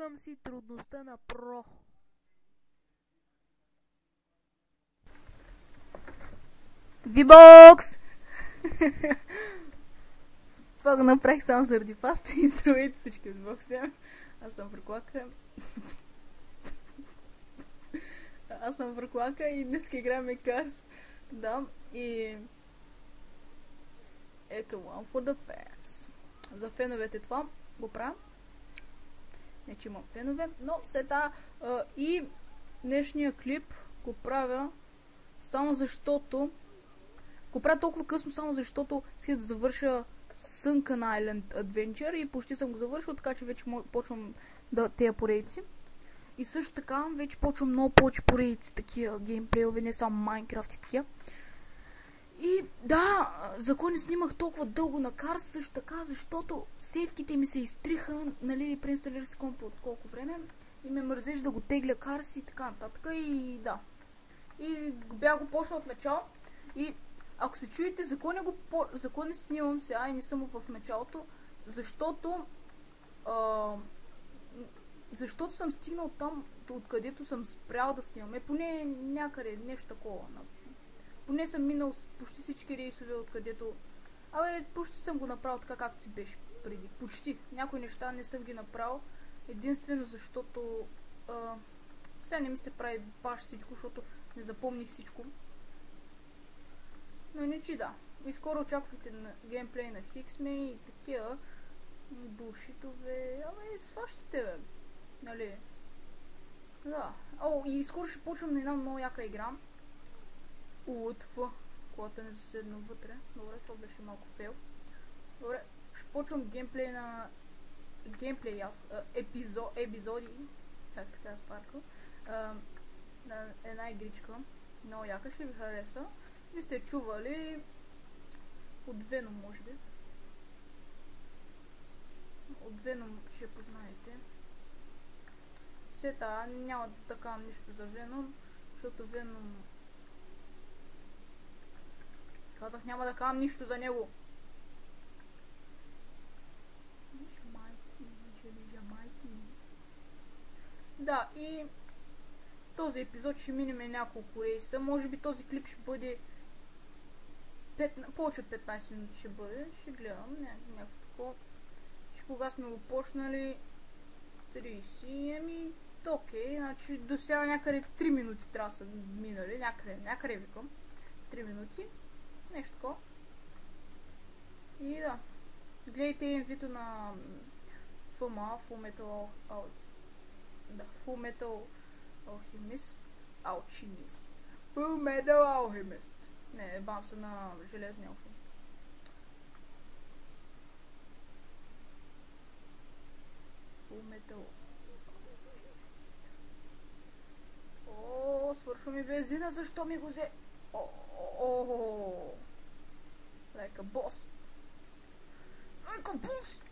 Избирам си трудността на Про. Вибокс! Това го направих само заради вас и здравейте всички от Вибокса. Аз съм Върклака и днес играем Cars. Да, и ето One for the Fans. За феновете това го правя. Не, че имам фенове, но сега и днешния клип го правя само защото го правя толкова късно, само защото искам да завърша Sunken Island Adventure и почти съм го завършил, така че вече почвам да тея поредици. И също така вече почвам много повече поредици, такива геймплейове, не само Майнкрафт и такива. И да, за кой не снимах толкова дълго на Cars, също така, защото сейвките ми се изтриха, нали, преинсталирах си комп от колко време и ме мързеш да го тегля Cars и така нататък и да. И бях го почнал от начало и ако се чуете за кой не снимам сега и не съм в началото, защото съм стигнал там, откъдето съм спрял да снимам. Поне някъде нещо такова. Поне съм минал почти всички рейсове, откъдето... почти съм го направил така, както си беше преди. Почти. Някои неща не съм ги направил. Единствено защото... сега не ми се прави баш всичко, защото не запомних всичко. Но иначе да. И скоро очаквайте на геймплей на Хиксмени и такива булшитове. И сващате, бе. Нали? Да. И скоро ще почвам на една много яка игра. УТФ, когато не заседна вътре. Добре, това беше малко фейл. Добре, ще почвам геймплей на... епизоди. Как така спаркал. На една игричка. Много яка, ще ви хареса. Ви сте чували от Venom, може би. От Venom ще познаете. Сета, няма да такавам нищо за Venom, защото Venom... Казах, няма да казвам нищо за него. Да, и този епизод ще минем няколко рейса. Може би този клип ще бъде повече от 15 минути ще бъде. Ще гледам някакво такова. Кога сме го почнали 30, окей, значи до сега някъде 3 минути трябва да са минали, някъде викам 3 минути, нещо такова. И да, гледайте инвито на FMA, Full Metal Alchemist. Full Metal Alchemist. Не, бам се на железния алхимик. Метал. Свършва ми бензина, защо ми го взе? Like a boss. Like a boss.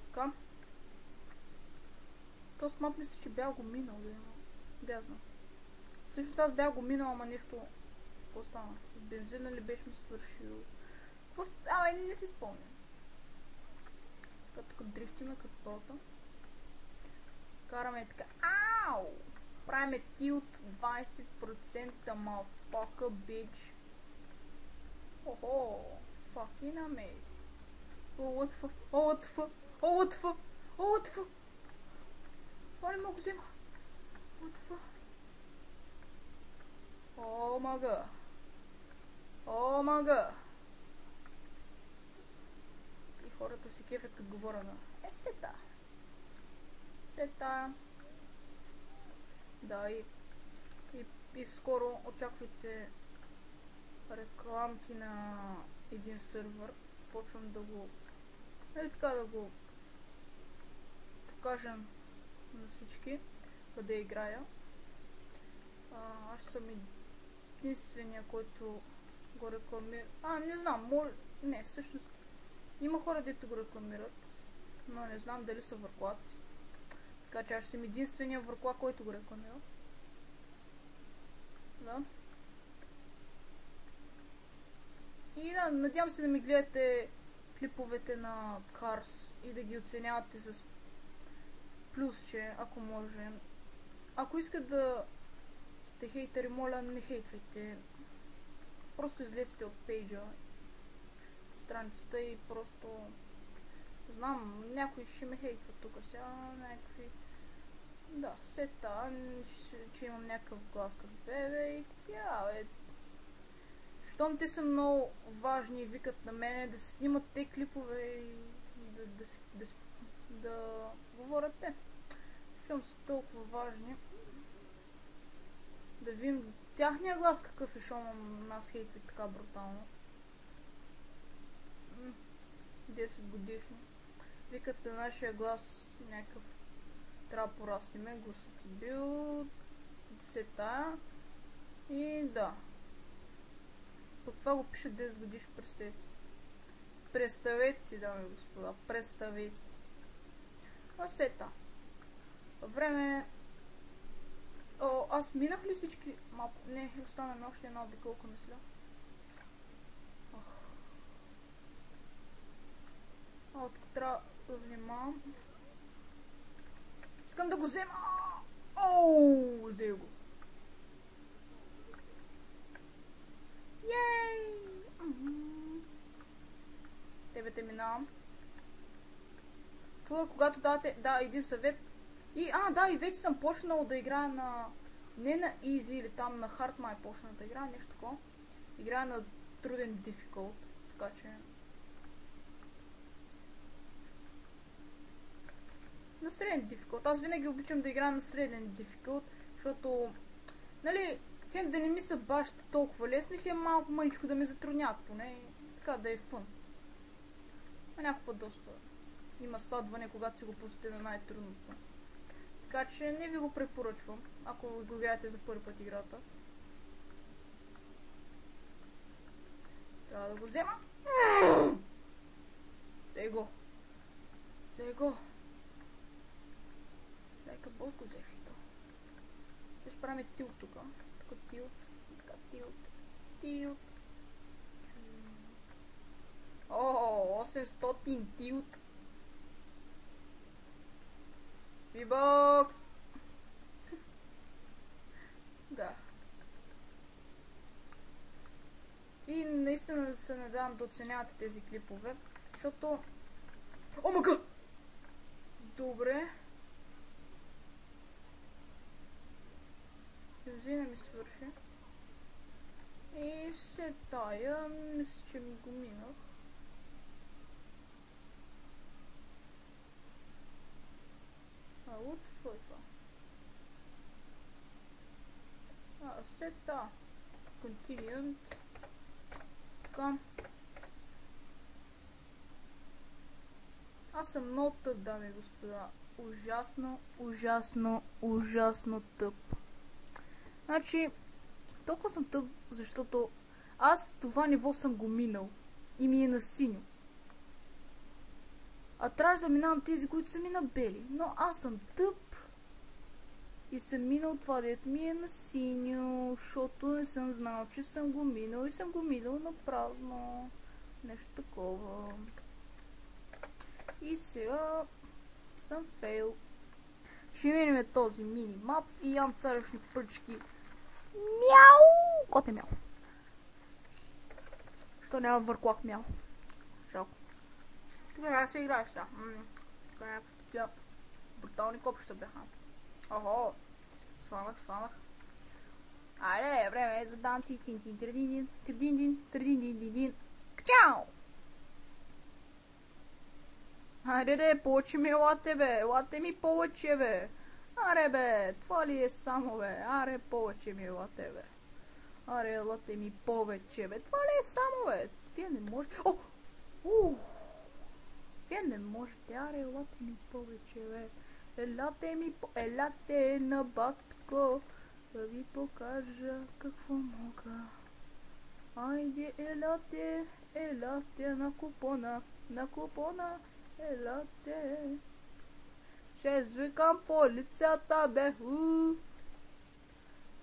Така. Този мап мисля, че бях го минал. Да знам. Също аз бях го минал, ама нещо... Какво стана? Бензина ли беше ми свършил? Не си спомням. Тук дрифтиме като прота. Караме така. Ау! Правиме тилт 20%, motherfucker, bitch. Охо! Fucking amazing. What the fuck? Това не мога да взема. What the fuck? О, мага! Хората се кефят като говоря на сета. Да, и скоро очаквайте рекламки на един сървър. Почвам да го да го покажа на всички къде играя. Аз съм единствения, който го рекламира. Не знам, не, всъщност има хора, дето го рекламират, но не знам дали са върклаци. Така че аз съм единствения върклак, който го рекламира. Да. И да, надявам се да ми гледате клиповете на Cars и да ги оценявате с плюсче, ако може. Ако искате да сте хейтери, моля, не хейтвайте. Просто излезте от пейджа, страницата и просто... Знам, някой ще ме хейтва тук сега, някакви... Да, сета, че имам някакъв глас като бебе и така, бе. Щом те са много важни и викат на мене да се снимат те клипове и да говорят те. Щом са толкова важни, да видим тяхния глас какъв е, щом нас хейтват така брутално. 10 годишни. Викат на нашия глас някакъв трябва да пораснеме, гласът ти бил 10-та и да. Пък това го пише 10 годишни, представете си. Представете си, дами и господа, представете си. А сета. Време... О, аз минах ли всички мапи? Не, остана ми още една обиколка, мисля. Тук трябва да внимавам. Искам да го взема! Оу, взе го. Йей! Тебе те минавам. Това, когато давате, да, един съвет. И, да, и вече съм почнал да играя на... Не на easy или там на hard май почна да играя, нещо такова. Играя на труден difficult, така че... На среден difficult. Аз винаги обичам да играя на среден difficult, защото... Нали, хем да не ми са баш толкова лесни, хем малко мъничко да ме затруднят, поне така да е фън. А някой път доста има садване, когато си го пустите на най-трудното. Така че не ви го препоръчвам, ако го играете за първи път играта. Трябва да го взема. Взей го. Взей го. Лека бос го взех и то. Ще правим тилт тук. Тук тилт. Така тилт. Тилт. О, 800 тилт. V-Box! Да. И наистина се надявам да оценявате тези клипове, защото... О, мъга! Добре. Бензина ми свърши. И се тая, мисля, че ми го минах. What for това? Сета. Continued. Така. Аз съм много тъп, дами и господа. Ужасно, ужасно, ужасно тъп. Значи, толкова съм тъп, защото аз това ниво съм го минал. И ми е на синьо. А трябваше да минавам тези, които са ми на бели. Но аз съм тъп. И съм минал това, дето ми е на синьо. Защото не съм знал, че съм го минал. И съм го минал на празно. Нещо такова. И сега съм фейл. Ще минем този мини мап. И имам царевшни пръчки. Мяу! Кот е мяу. Що няма върклак мяу? Жалко. Тук не се играеш сега. Тук някакви такива брутални копища бяха. Охо! Сванах. Айде, време е за танци. Тин-тин-тин-тин-тин-тин-тин-тин-тин-тин. Качао! Айде, повече ми елате, бе. Елате ми повече, бе. Аре, бе. Това ли е само, бе? Аре, повече ми елате, бе. Аре, елате ми повече, бе. Това ли е само, бе? Вие не можете... О! Вие не можете. Аре, елате ми повече, бе. Елате на батко. Да ви покажа какво мога. Айде, елате на купона. На купона. Елате. Ще извикам полицията, бе.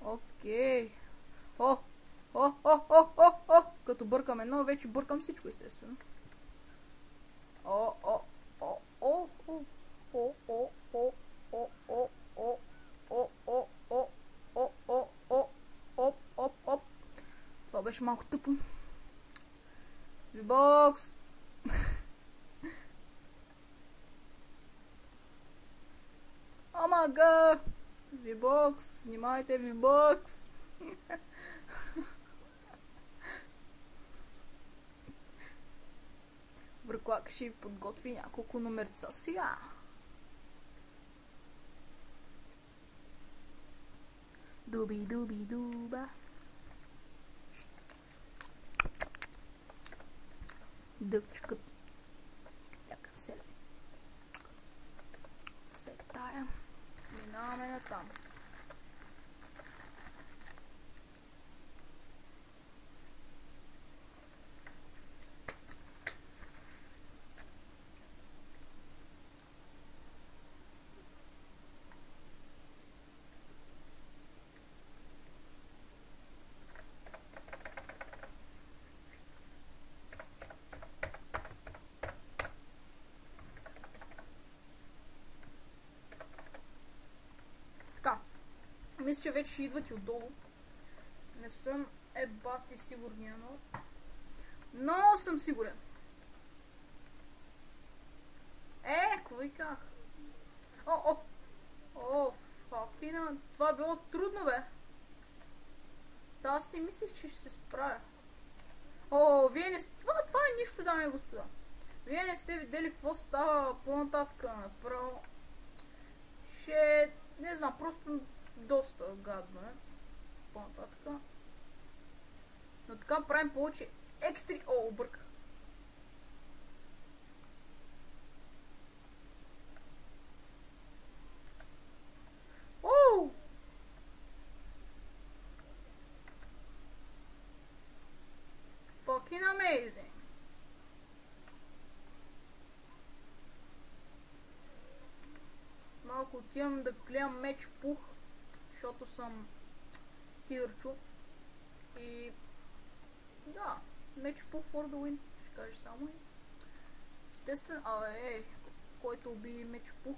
Окей. О. Като бъркам едно, вече бъркам всичко, естествено. О, о, о, о, о, о, о, о, о, о, о, о, о, о, о, о, о, оп, оп, оп. Това беше малко тъпо. Вибокс! Омага! Вибокс! Внимайте, Вибокс! Върклак ще ви подготви няколко номерца сега. Дуби-дуби-дуба. Дъвчикът. Някакъв се. След тая. Минаваме на там. Така. Мисля, че вече ще идват и отдолу. Не съм бати сигурния, но съм сигурен. Какво ви казах? О, факина. Това било трудно, бе. Да, аз си мислих, че ще се справя. Вие не... Това е нищо, дами и господа. Вие не сте видели какво става по-нататък. Направо. Не знам, просто доста гадно е. По-нататък. Но така правим повече екстри... обърках. Fucking amazing. Малко отивам да гледам меч пух, защото съм тигърчо. И да, меч пух for the win, ще кажа само. Естествено, който уби меч пух,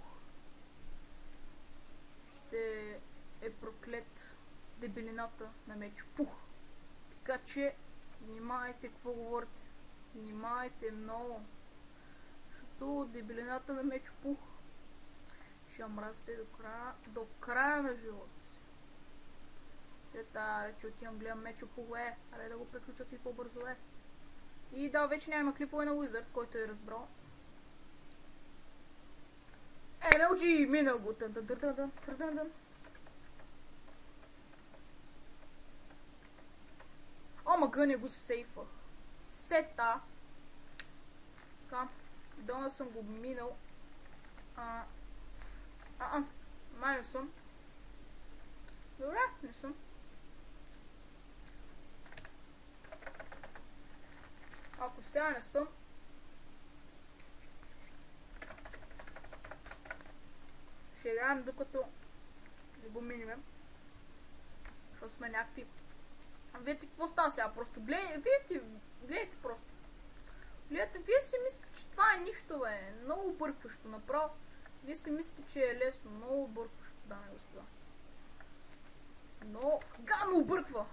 ще е проклет с дебелината на меч пух. Така че, внимайте какво говорите. Внимайте много. Защото дебелината на меч пух ще мразите до края на живота си. Сета, че отивам гледам мечо по аре да го преключат и по-бързо И да, вече няма клипове на Wizard, който е разбрал. MLG, минал го. Мага, не го сейфах. Сета. Така, долу съм го минал. Май не съм. Добре, не съм. Ако сега не съм, ще играем докато не го минем. Защото сме някакви... Видите какво става сега? Просто гледайте просто. Гледайте, вие си мислите, че това е нищо, бе. Много объркващо направо. Вие си мислите, че е лесно. Много объркващо, дами и господа. Но гадно обърква.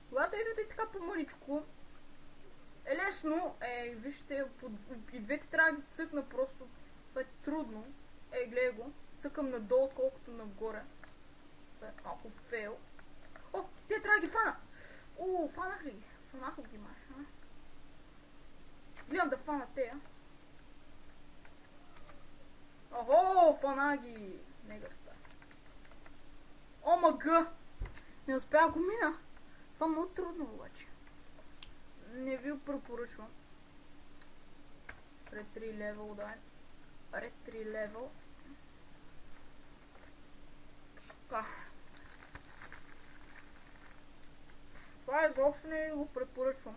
Когато идвате така по-мъничко, е лесно. Вижте, и двете трябва да ги цъкна просто. Това е трудно. Гледай го. Цъкам надолу, отколкото нагоре. Това е малко фейл. Те трябва да ги фана. Фанах ли ги? Фанах ли ги, май? Гледам да фана тея. Фана ги. Негър става. Мага! Не успях го мина. Това е много трудно обаче. Не ви препоръчвам. Ред 3 левел, дай. Ред 3 левел. Така. Това изобщо не го препоръчвам.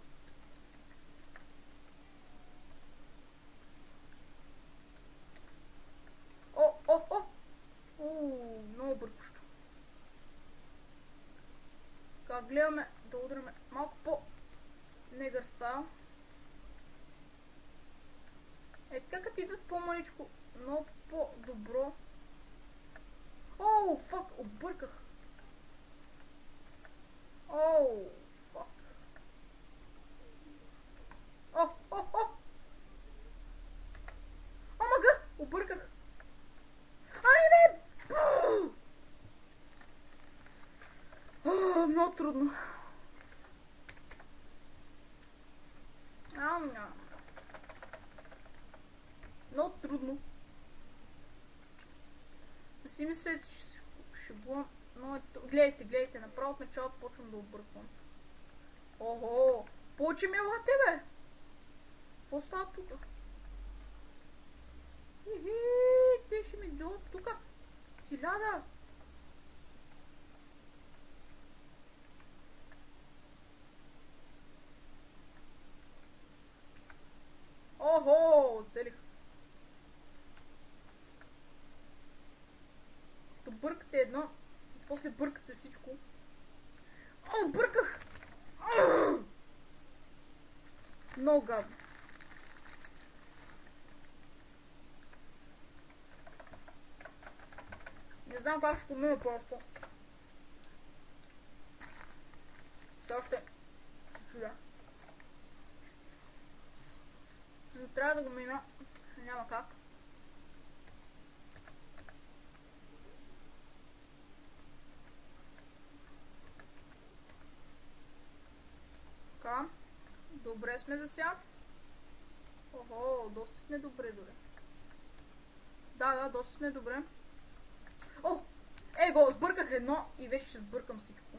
Много бъркащо. Така, гледаме да удряме малко негър стайл. Е, така като идват по-маличко, много по-добро. Оу, фак, обърках. Оу, фак. О, о, о! О, мага! Обърках. Ай, не! Много трудно. Много трудно. Да си мислете, че ще бъдам много... Гледайте, направо от началото почвам да обърквам. Охо! Повече ми елате, бе! Какво става тука? Те ще ми дойдат тука. 1000! Охо! Оцелих. То бъркате едно, после бъркате всичко. О, бърках! Много гадно. Не знам как ще мина просто. Все още се чудя. Но трябва да го мина. Няма как. Така. Добре сме за сега. Охо, доста сме добре дори. Да, доста сме добре. О! Его, сбърках едно и вече ще сбъркам всичко.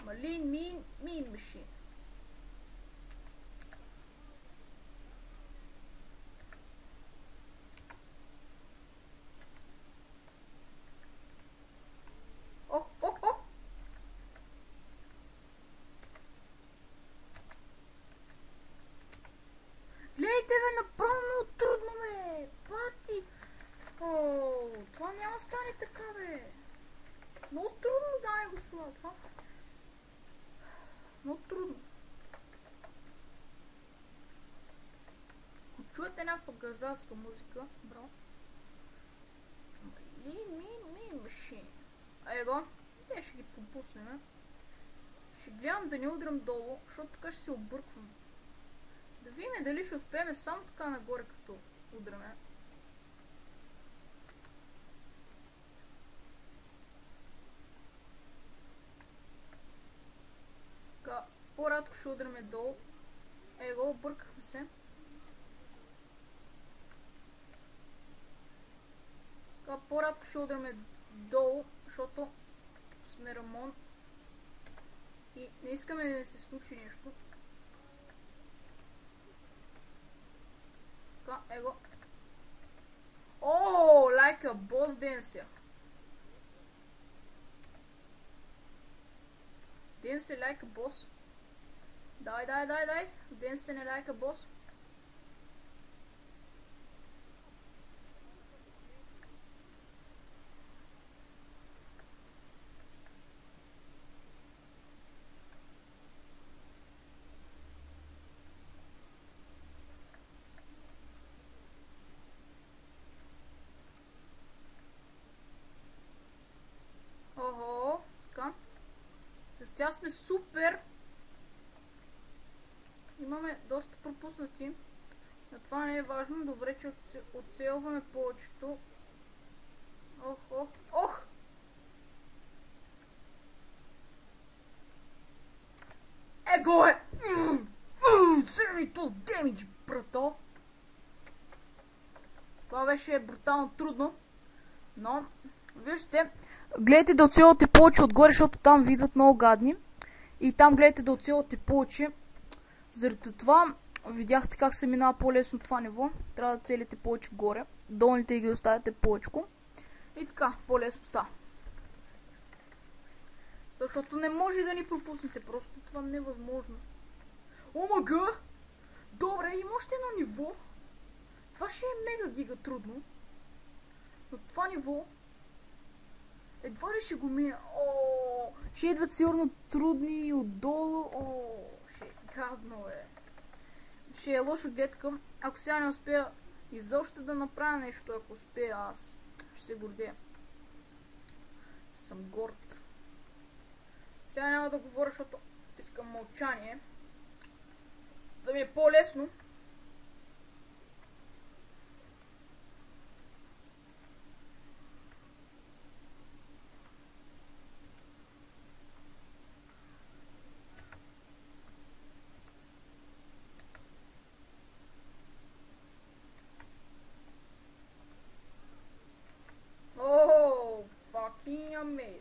Малин, мин, машин. Ох! Гледайте, бе, направо много трудно, бе! Пати! О, това няма да стане така, бе! Много трудно, дами и господа, това. Много трудно. Ако чуете някаква газаста музика, бро. Мин, машин. Его, те ще ги пропуснем. Ще гледам да не удрям долу, защото така ще се обърквам. Да видим дали ще успеем само така нагоре, като удряме. Така, по-радко ще удряме долу. Его, объркахме се. Така, по-радко ще удряме долу, защото сме Рамон. И не искаме да се случи нещо. Така, его. О, like a boss денся. Денся like a boss. Дай. Денся не like a boss. Охо, така. Сега сме супер. Имаме доста пропуснати. Но това не е важно. Добре, че оцелваме повечето. Ох! Его е! Вземи този демидж, брато! Това беше брутално трудно. Но, вижте, гледайте да оцелвате повече отгоре, защото там ви идват много гадни. И там гледайте да оцелвате повече. Заради това видяхте как се минава по-лесно това ниво. Трябва да целите повече горе. Долните ги оставяте повечко. И така, по-лесно става. Защото не може да ни пропуснете. Просто това не е възможно. Омага! Добре, има още едно ниво. Това ще е мега гига трудно. Но това ниво едва ли ще го мина. Ще идват сигурно трудни и отдолу. гадно е. Ще е лошо гледка. Ако сега не успея изобщо да направя нещо, ако успея аз, ще се гордея. Съм горд. Сега няма да говоря, защото искам мълчание. Да ми е по-лесно. Oh, fucking amazing.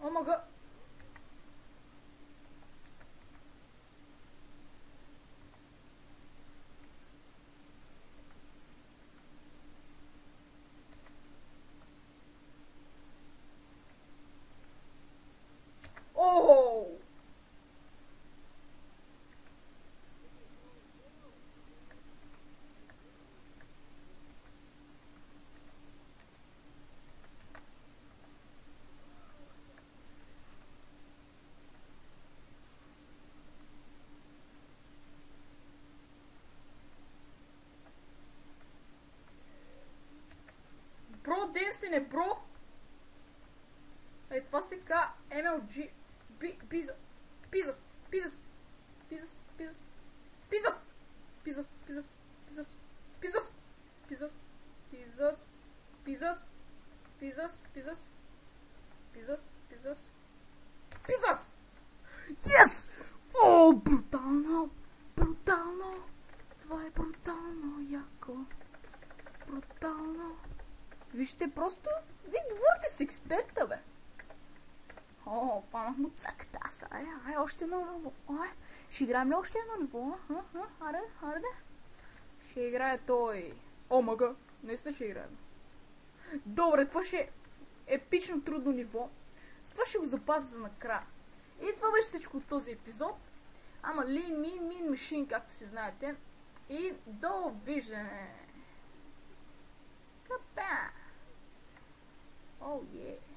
Oh my god. Oh! Бро, Денсен е, бро! Ей, това се ка MLG. Пизас. Пизас. Пизас. Пизас. Пизас. Пизас. Пизас. Пизас. Пизас. Пизас. Пизас. Пизас. Пизас. Пизас. Пизас. Пизас. Пизас. Пизас! Yes! О, брутално! Брутално! Това е брутално, яко. Брутално. Вижте, просто вие говорите с експерта, бе. О, фанах му цъката. Ай, още едно ниво. Ще играем ли още едно ниво? Аре. Ще играе той. О, мага. Наистина ще играем. Добре, това ще е епично трудно ниво. С това ще го запазя за накрая. И това беше всичко от този епизод. Ама Lean Machine, както си знаете. И довиждане. Капа! Oh yeah.